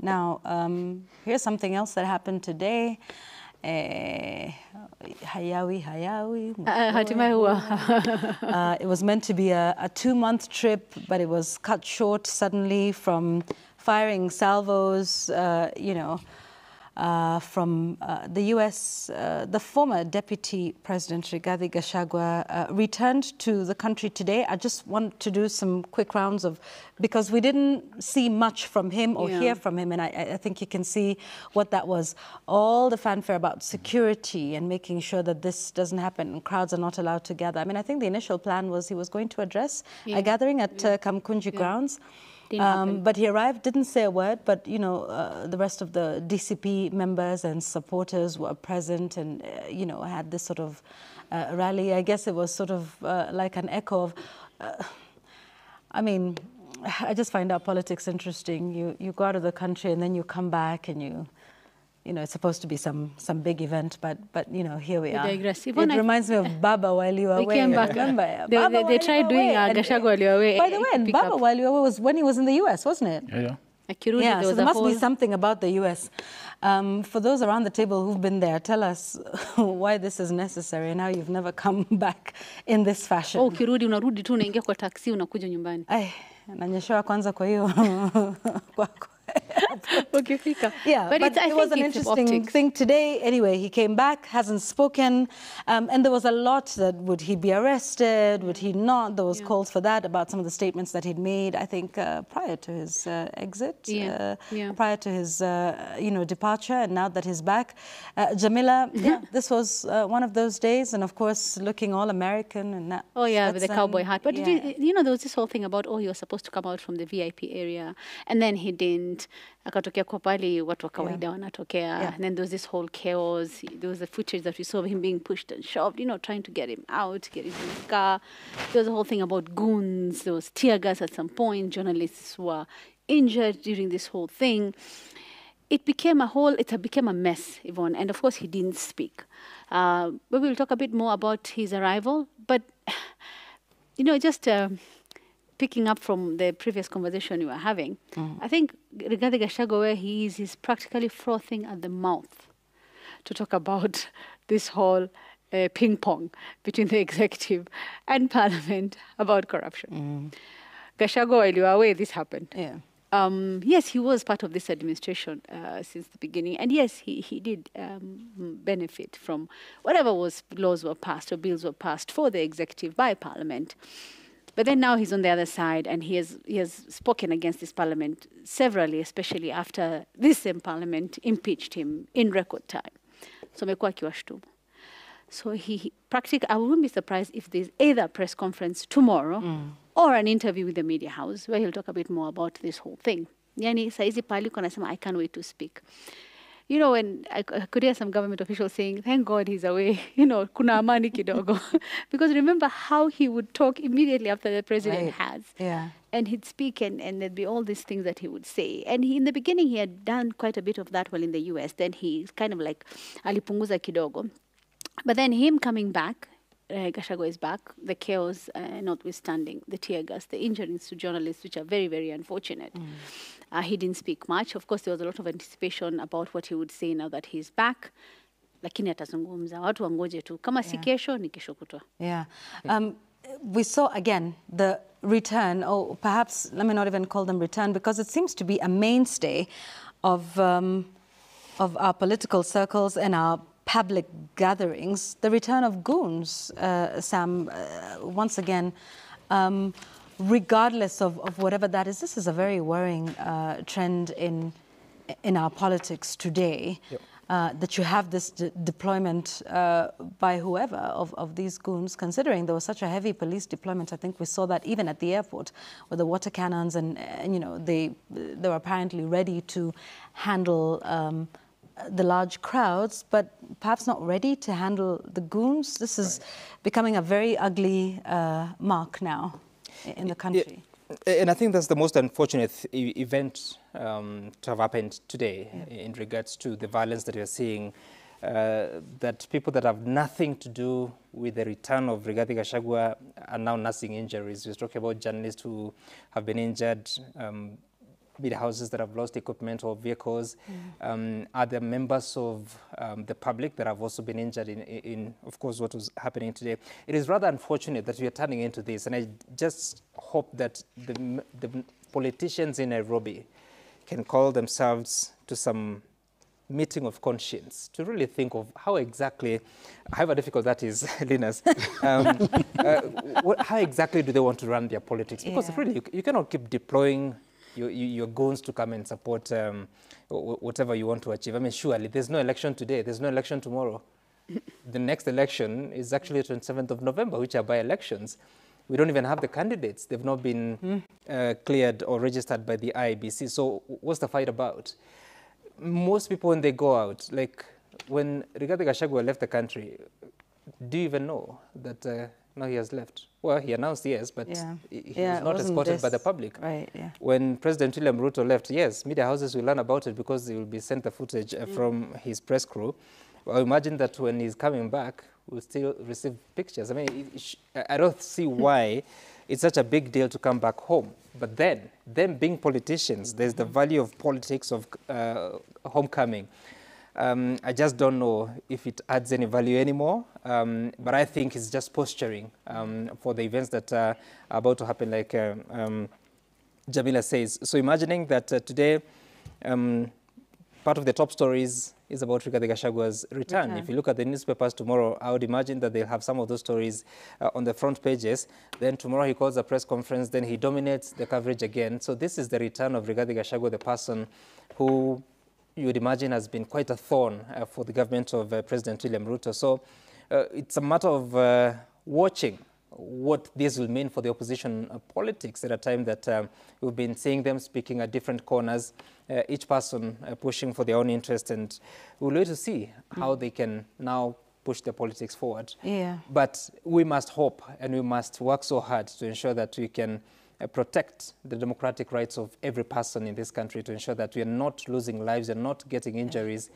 Now, here's something else that happened today. Hayawi. It was meant to be a 2-month trip, but it was cut short suddenly from firing salvos, from the U.S. The former Deputy President Rigathi Gachagua returned to the country today. I just want to do some quick rounds because we didn't see much from him or hear from him, and I think you can see what that was. All the fanfare about security and making sure that this doesn't happen and crowds are not allowed to gather. I mean, I think the initial plan was he was going to address a gathering at Kamkunji grounds. But he arrived, didn't say a word, but, the rest of the DCP members and supporters were present and, had this sort of rally. I guess it was sort of like an echo of, I just find our politics interesting. You go out of the country and then you come back and it's supposed to be some big event, but here we are. It reminds me of Baba while you were away. Came back. Remember? They tried doing Gachagua while you were away. By the way, Baba while you were away was when he was in the US, wasn't it? Yeah. So there must be something about the US. For those around the table who've been there, tell us why this is necessary and how you've never come back in this fashion. Ukirudi unarudi tu unaingia kwa taksi unakuja nyumbani. Nanyeshewa kwanza kwa hiyo kwako. Yeah, but it was an interesting thing today. Anyway, he came back, hasn't spoken, and there was a lot that would he be arrested, would he not? There was calls for that about some of the statements that he'd made, I think, prior to his exit, prior to his, departure, and now that he's back. Jamila, this was one of those days, and of course, looking all American and that. Oh yeah, with the cowboy hat. But there was this whole thing about, he was supposed to come out from the VIP area, and then he didn't. Akatokea kwa pali watu wa kawaida wanatokea. And then there was this whole chaos. There was the footage that we saw of him being pushed and shoved, trying to get him out, get him in his car. There was a whole thing about goons. There was tear gas at some point. Journalists were injured during this whole thing. It became a mess, Yvonne. And of course, he didn't speak. But we'll talk a bit more about his arrival. But, just picking up from the previous conversation we were having, I think Rigathi Gachagua, where he is practically frothing at the mouth to talk about this whole ping pong between the executive and parliament about corruption. Gachagua, while you were away, this happened. Yes, he was part of this administration since the beginning. And yes, he did benefit from whatever laws were passed or bills were passed for the executive by parliament. But then now he's on the other side, and he has spoken against this parliament severally, especially after this same parliament impeached him in record time. So amekuwa akiwashtumu. So he practically, I wouldn't be surprised if there's either a press conference tomorrow or an interview with the media house where he'll talk a bit more about this whole thing. Yani saizi pali kwa nasema, I can't wait to speak. When I could hear some government officials saying, thank God he's away, kuna amani kidogo. Because remember how he would talk immediately after the president has. And he'd speak and there'd be all these things that he would say. And in the beginning, he had done quite a bit of that while in the US. Then he kind of like alipunguza kidogo. But then him coming back, Gachagua is back, the chaos notwithstanding, the tear gas, the injuries to journalists, which are very, very unfortunate. He didn't speak much. Of course, there was a lot of anticipation about what he would say now that he's back. Lakini atazungumza, watu wangoje tu. Kama si kesho, ni kesho kutwa. We saw again the return, or perhaps let me not even call them return, because it seems to be a mainstay of our political circles and our public gatherings, the return of goons, Sam, once again, regardless of whatever that is. This is a very worrying trend in our politics today, that you have this deployment by whoever of these goons, considering there was such a heavy police deployment. I think we saw that even at the airport with the water cannons, and they were apparently ready to handle the large crowds, but perhaps not ready to handle the goons. This is becoming a very ugly mark now in the country. And I think that's the most unfortunate event to have happened today in regards to the violence that we're seeing, that people that have nothing to do with the return of Rigathi Gachagua are now nursing injuries. We're talking about journalists who have been injured. media houses that have lost equipment or vehicles? Are there members of the public that have also been injured in, of course, what was happening today? It is rather unfortunate that we are turning into this, and I just hope that the politicians in Nairobi can call themselves to some meeting of conscience to really think of how exactly, however difficult that is, Linus, how exactly do they want to run their politics? Because really, you cannot keep deploying your goons to come and support whatever you want to achieve. I mean, surely, there's no election today, there's no election tomorrow. The next election is actually 27th of November, which are by-elections. We don't even have the candidates. They've not been cleared or registered by the IEBC. So what's the fight about? Most people, when they go out, like when Rigathi Gachagua left the country, do you even know that now he has left? Well, he announced yes, but he was not escorted by the public. Right, yeah. When President William Ruto left, yes, media houses will learn about it because they will be sent the footage from his press crew. Well, imagine that when he's coming back, we'll still receive pictures. I mean, I don't see why it's such a big deal to come back home. But then, them being politicians, there's the value of politics of homecoming. I just don't know if it adds any value anymore, but I think it's just posturing for the events that are about to happen, like Jamila says. So imagining that today, part of the top stories is about Rigathi Gachagua's return. If you look at the newspapers tomorrow, I would imagine that they'll have some of those stories on the front pages. Then tomorrow he calls a press conference, then he dominates the coverage again. So this is the return of Rigathi Gachagua, the person who you would imagine has been quite a thorn for the government of President William Ruto. So it's a matter of watching what this will mean for the opposition politics at a time that we've been seeing them speaking at different corners, each person pushing for their own interest, and we'll wait to see how they can now push their politics forward. But we must hope and we must work so hard to ensure that we can protect the democratic rights of every person in this country, to ensure that we are not losing lives and not getting injuries,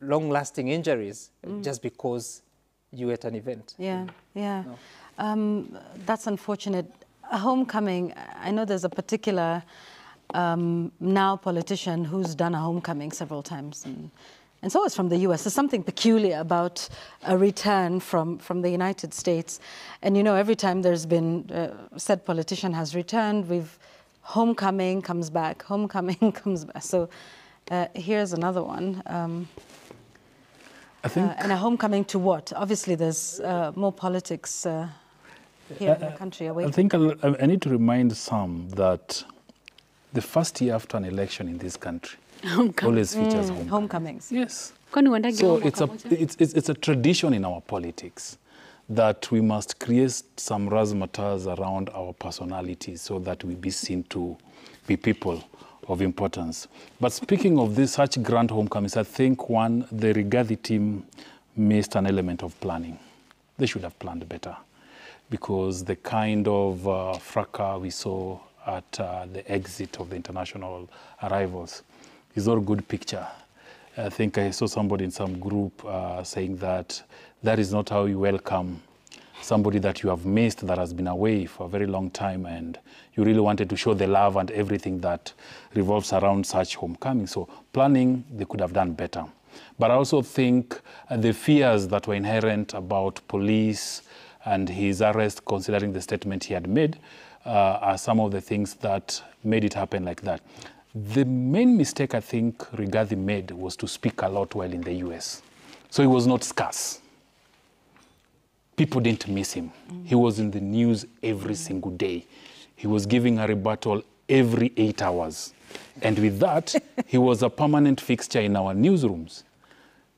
long-lasting injuries, just because you at an event. No. That's unfortunate. A homecoming, I know there's a particular now politician who's done a homecoming several times, and so it's from the US. There's something peculiar about a return from the United States. And you know, every time there's been said politician has returned, homecoming comes back, homecoming comes back. So here's another one. I think, and a homecoming to what? Obviously, there's more politics here in the country. I think I need to remind some that the first year after an election in this country always features homecomings. Yes. So it's a tradition in our politics that we must create some razzmatazz around our personalities so that we be seen to be people of importance. But speaking of such grand homecomings, I think the Rigathi team missed an element of planning. They should have planned better, because the kind of fracas we saw at the exit of the international arrivals is not a good picture. I think I saw somebody in some group saying that is not how you welcome somebody that you have missed, that has been away for a very long time, and you really wanted to show the love and everything that revolves around such homecoming. So planning, they could have done better. But I also think the fears that were inherent about police and his arrest, considering the statement he had made, are some of the things that made it happen like that. The main mistake I think Rigathi made was to speak a lot while in the US. So he was not scarce. People didn't miss him. He was in the news every single day. He was giving a rebuttal every 8 hours. And with that, he was a permanent fixture in our newsrooms.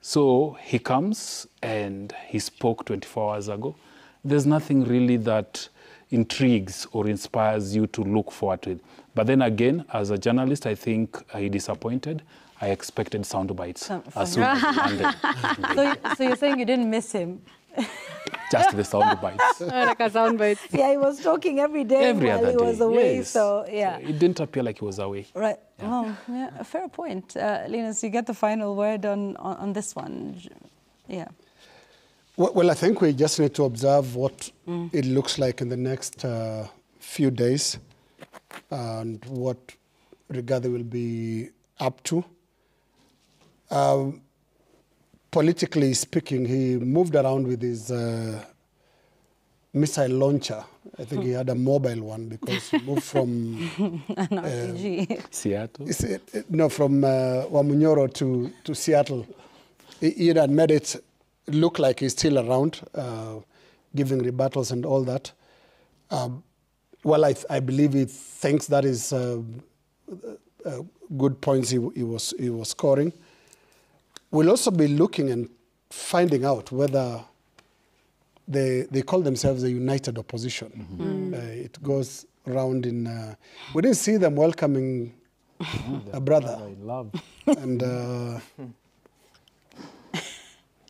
So he comes and he spoke 24 hours ago. There's nothing really that intrigues or inspires you to look forward to it. But then again, as a journalist, I think he disappointed. I expected sound bites as soon as he landed. So you're saying you didn't miss him? Just the sound bites. Like a sound bite. Yeah, he was talking every day while he was away. Yes. So yeah, so it didn't appear like he was away. Right. Yeah. Oh, yeah, a fair point. Linus, you get the final word on this one. Yeah. Well, I think we just need to observe what it looks like in the next few days, and what Rigathi will be up to. Politically speaking, he moved around with his missile launcher. I think he had a mobile one because he moved from Seattle? No, from Wamunyoro to Seattle. He had made it look like he's still around, giving rebuttals and all that. Well, I believe he thinks that is good points he was scoring. We'll also be looking and finding out whether they call themselves a united opposition. It goes around in... we didn't see them welcoming a brother. I love. And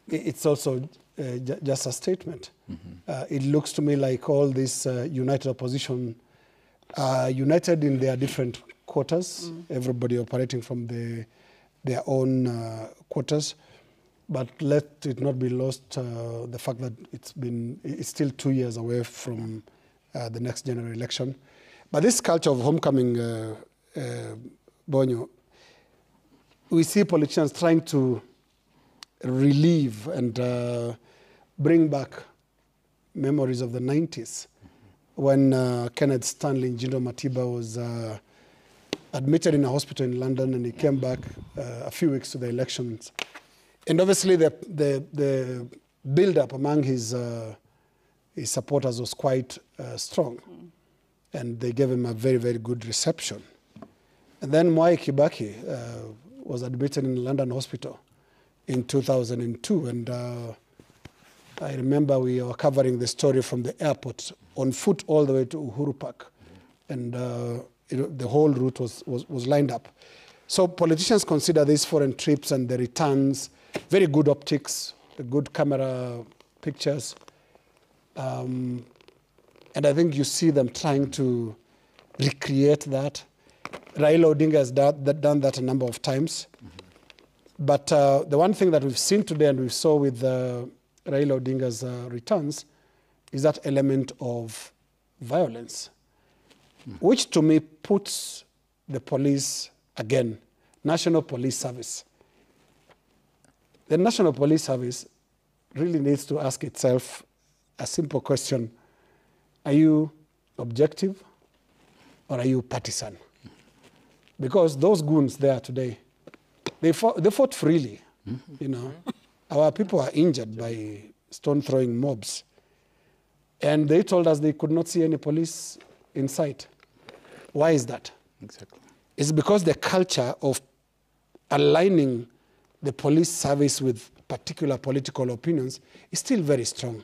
it's also just a statement. It looks to me like all this united opposition are united in their different quarters, everybody operating from their own quarters. But let it not be lost the fact that it's still 2 years away from the next general election. But this culture of homecoming, Bonyo, we see politicians trying to relive and bring back memories of the 90s when Kenneth Stanley Njindo Matiba was admitted in a hospital in London, and he came back a few weeks to the elections. And obviously the build-up among his supporters was quite strong. And they gave him a very, very good reception. And then Mwai Kibaki was admitted in a London hospital in 2002. And I remember we were covering the story from the airport on foot all the way to Uhuru Park. And the whole route was lined up. So politicians consider these foreign trips and the returns very good optics, good camera pictures. And I think you see them trying to recreate that. Raila Odinga has done that a number of times. But the one thing that we've seen today and we saw with Raila Odinga's returns is that element of violence, which to me puts the police, again, National Police Service. The National Police Service really needs to ask itself a simple question. Are you objective or are you partisan? Because those goons there today, they fought freely. You know, our people are injured by stone-throwing mobs. And they told us they could not see any police in sight. Why is that? Exactly. It's because the culture of aligning the police service with particular political opinions is still very strong.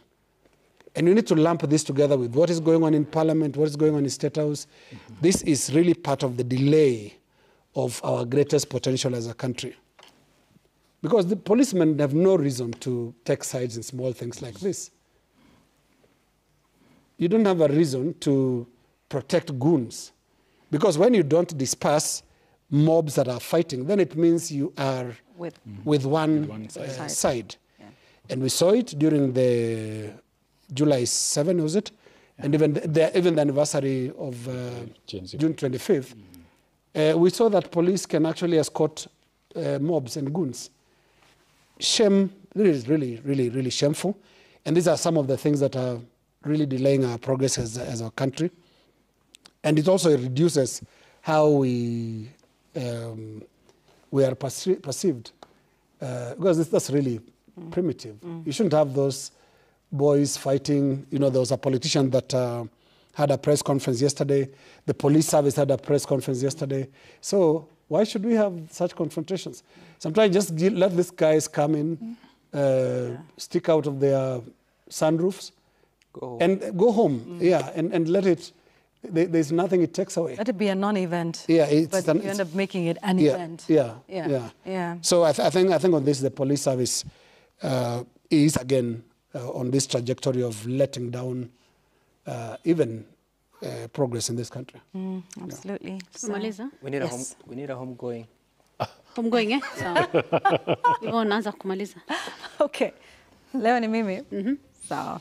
And you need to lump this together with what is going on in Parliament, what is going on in State House. This is really part of the delay of our greatest potential as a country. Because the policemen have no reason to take sides in small things like this. You don't have a reason to protect goons. Because when you don't disperse mobs that are fighting, then it means you are with one side. Yeah. And we saw it during the July 7, was it? Yeah. And even the anniversary of June 25th. We saw that police can actually escort mobs and goons. Shame, it is really, really, really shameful. And these are some of the things that are really delaying our progress as a country. And it also reduces how we are perceived. Because that's really primitive. You shouldn't have those boys fighting. You know, there was a politician that had a press conference yesterday. The police service had a press conference yesterday. So why should we have such confrontations? Sometimes just let these guys come in, stick out of their sunroofs, and go home. Yeah, and let it. There's nothing it takes away. Let it be a non-event. Yeah, but you end up making it an event. Yeah. So I think on this, the police service is again on this trajectory of letting down even progress in this country. Absolutely. Yeah. So, we need a homegoing. Homegoing, eh? So, unaanza kumaliza. Okay. Leo ni mimi. Sawa.